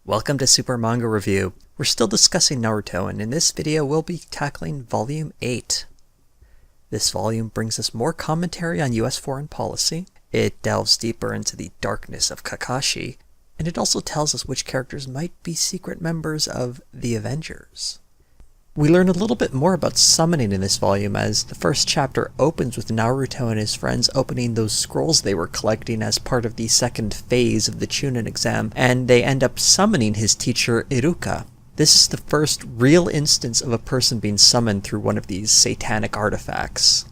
Welcome to Super Manga Review. We're still discussing Naruto, and in this video we'll be tackling Volume 8. This volume brings us more commentary on US foreign policy, it delves deeper into the darkness of Kakashi, and it also tells us which characters might be secret members of the Avengers. We learn a little bit more about summoning in this volume, as the first chapter opens with Naruto and his friends opening those scrolls they were collecting as part of the second phase of the Chunin exam, and they end up summoning his teacher Iruka. This is the first real instance of a person being summoned through one of these satanic artifacts.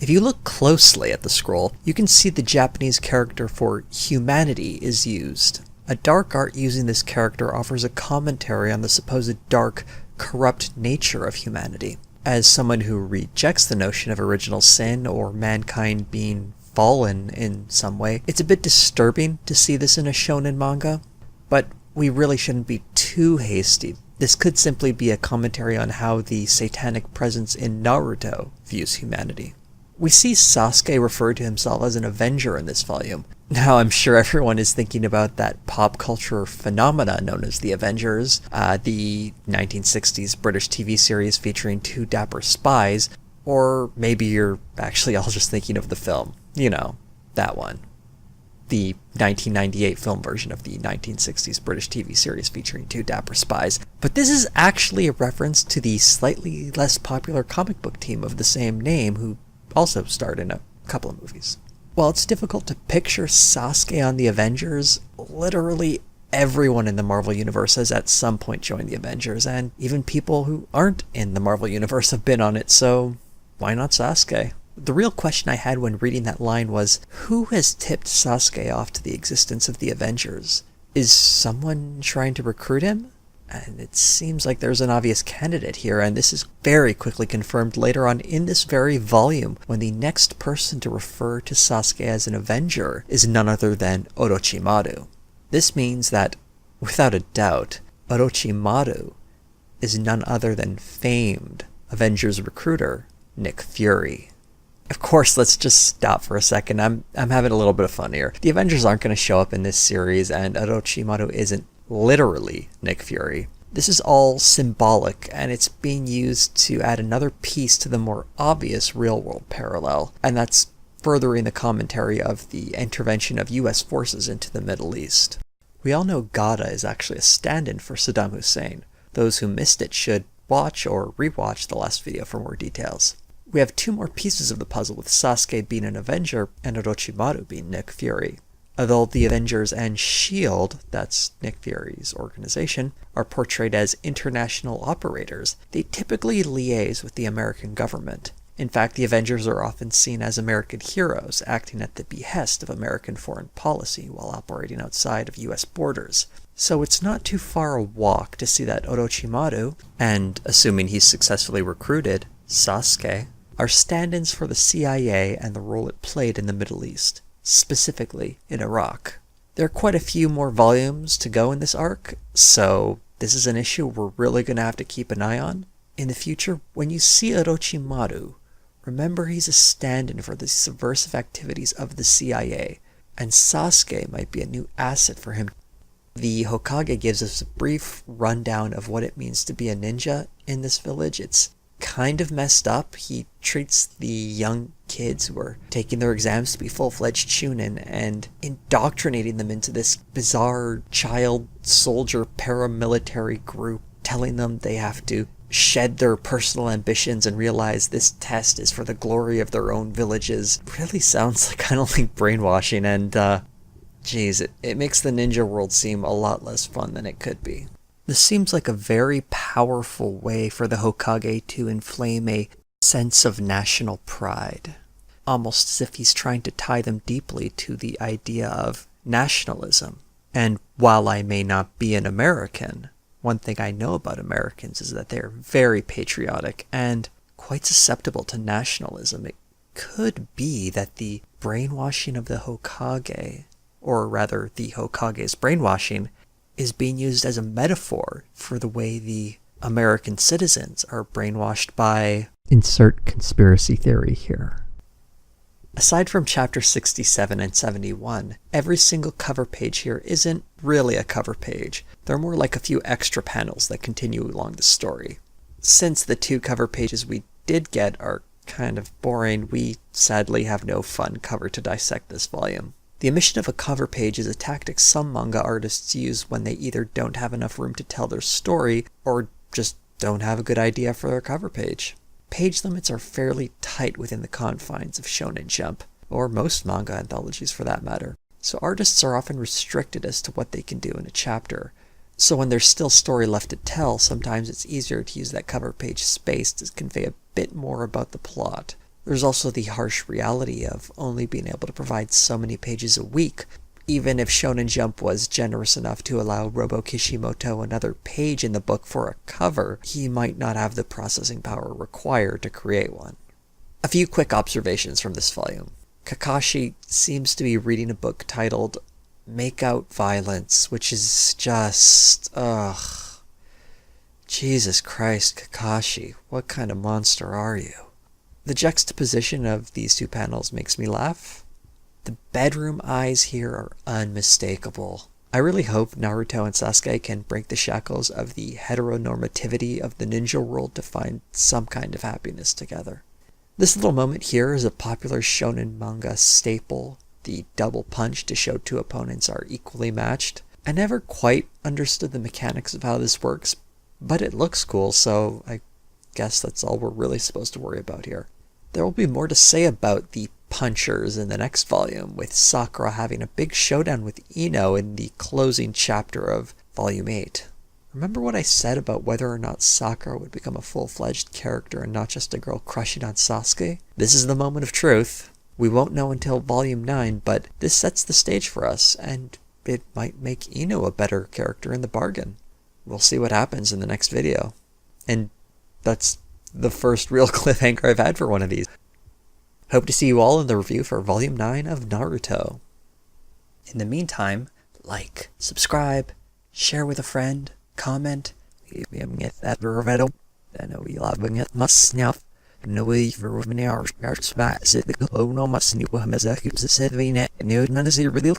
If you look closely at the scroll, you can see the Japanese character for humanity is used. A dark art using this character offers a commentary on the supposed dark, corrupt nature of humanity. As someone who rejects the notion of original sin or mankind being fallen in some way, it's a bit disturbing to see this in a shonen manga, but we really shouldn't be too hasty. This could simply be a commentary on how the satanic presence in Naruto views humanity. We see Sasuke refer to himself as an Avenger in this volume. Now, I'm sure everyone is thinking about that pop culture phenomena known as the Avengers, the 1960s British TV series featuring two dapper spies, or maybe you're actually all just thinking of the film. You know, that one. The 1998 film version of the 1960s British TV series featuring two dapper spies. But this is actually a reference to the slightly less popular comic book team of the same name who also starred in a couple of movies. While it's difficult to picture Sasuke on the Avengers, literally everyone in the Marvel Universe has at some point joined the Avengers, and even people who aren't in the Marvel Universe have been on it, so why not Sasuke? The real question I had when reading that line was, who has tipped Sasuke off to the existence of the Avengers? Is someone trying to recruit him? And it seems like there's an obvious candidate here, and this is very quickly confirmed later on in this very volume, when the next person to refer to Sasuke as an Avenger is none other than Orochimaru. This means that, without a doubt, Orochimaru is none other than famed Avengers recruiter Nick Fury. Of course, let's just stop for a second. I'm having a little bit of fun here. The Avengers aren't going to show up in this series, and Orochimaru isn't literally Nick Fury. This is all symbolic, and it's being used to add another piece to the more obvious real-world parallel, and that's furthering the commentary of the intervention of US forces into the Middle East. We all know Gada is actually a stand-in for Saddam Hussein. Those who missed it should watch or rewatch the last video for more details. We have two more pieces of the puzzle, with Sasuke being an Avenger and Orochimaru being Nick Fury. Although the Avengers and S.H.I.E.L.D., that's Nick Fury's organization, are portrayed as international operators, they typically liaise with the American government. In fact, the Avengers are often seen as American heroes, acting at the behest of American foreign policy while operating outside of US borders. So it's not too far a walk to see that Orochimaru, and assuming he's successfully recruited, Sasuke, are stand-ins for the CIA and the role it played in the Middle East, specifically in Iraq. There are quite a few more volumes to go in this arc, so this is an issue we're really going to have to keep an eye on. In the future, when you see Orochimaru, remember he's a stand-in for the subversive activities of the CIA, and Sasuke might be a new asset for him. The Hokage gives us a brief rundown of what it means to be a ninja in this village. It's kind of messed up. He treats the young kids who are taking their exams to be full-fledged Chunin and indoctrinating them into this bizarre child soldier paramilitary group, telling them they have to shed their personal ambitions and realize this test is for the glory of their own villages. Really sounds like kind of like brainwashing, and geez, it makes the ninja world seem a lot less fun than it could be. This seems like a very powerful way for the Hokage to inflame a sense of national pride, almost as if he's trying to tie them deeply to the idea of nationalism. And while I may not be an American, one thing I know about Americans is that they're very patriotic and quite susceptible to nationalism. It could be that the brainwashing of the Hokage, or rather the Hokage's brainwashing, is being used as a metaphor for the way the American citizens are brainwashed by insert conspiracy theory here. Aside from chapter 67 and 71, every single cover page here isn't really a cover page. They're more like a few extra panels that continue along the story. Since the 2 cover pages we did get are kind of boring, we sadly have no fun cover to dissect this volume. The omission of a cover page is a tactic some manga artists use when they either don't have enough room to tell their story or just don't have a good idea for their cover page. Page limits are fairly tight within the confines of Shonen Jump, or most manga anthologies for that matter, so artists are often restricted as to what they can do in a chapter. So when there's still story left to tell, sometimes it's easier to use that cover page space to convey a bit more about the plot. There's also the harsh reality of only being able to provide so many pages a week. Even if Shonen Jump was generous enough to allow Robo Kishimoto another page in the book for a cover, he might not have the processing power required to create one. A few quick observations from this volume. Kakashi seems to be reading a book titled Make Out Violence, which is just, Jesus Christ, Kakashi, what kind of monster are you? The juxtaposition of these 2 panels makes me laugh. The bedroom eyes here are unmistakable. I really hope Naruto and Sasuke can break the shackles of the heteronormativity of the ninja world to find some kind of happiness together. This little moment here is a popular shonen manga staple, the double punch to show 2 opponents are equally matched. I never quite understood the mechanics of how this works, but it looks cool, so I guess that's all we're really supposed to worry about here. There will be more to say about the punchers in the next volume, with Sakura having a big showdown with Ino in the closing chapter of Volume 8. Remember what I said about whether or not Sakura would become a full-fledged character and not just a girl crushing on Sasuke? This is the moment of truth. We won't know until Volume 9, but this sets the stage for us, and it might make Ino a better character in the bargain. We'll see what happens in the next video. And that's the first real cliffhanger I've had for one of these. Hope to see you all in the review for Volume 9 of Naruto. In the meantime, like, subscribe, share with a friend, comment. I know you love it, must snuff. No way for many hours. Our spots at the glow, no must new Hamazaki, the 7 net, and you none of the real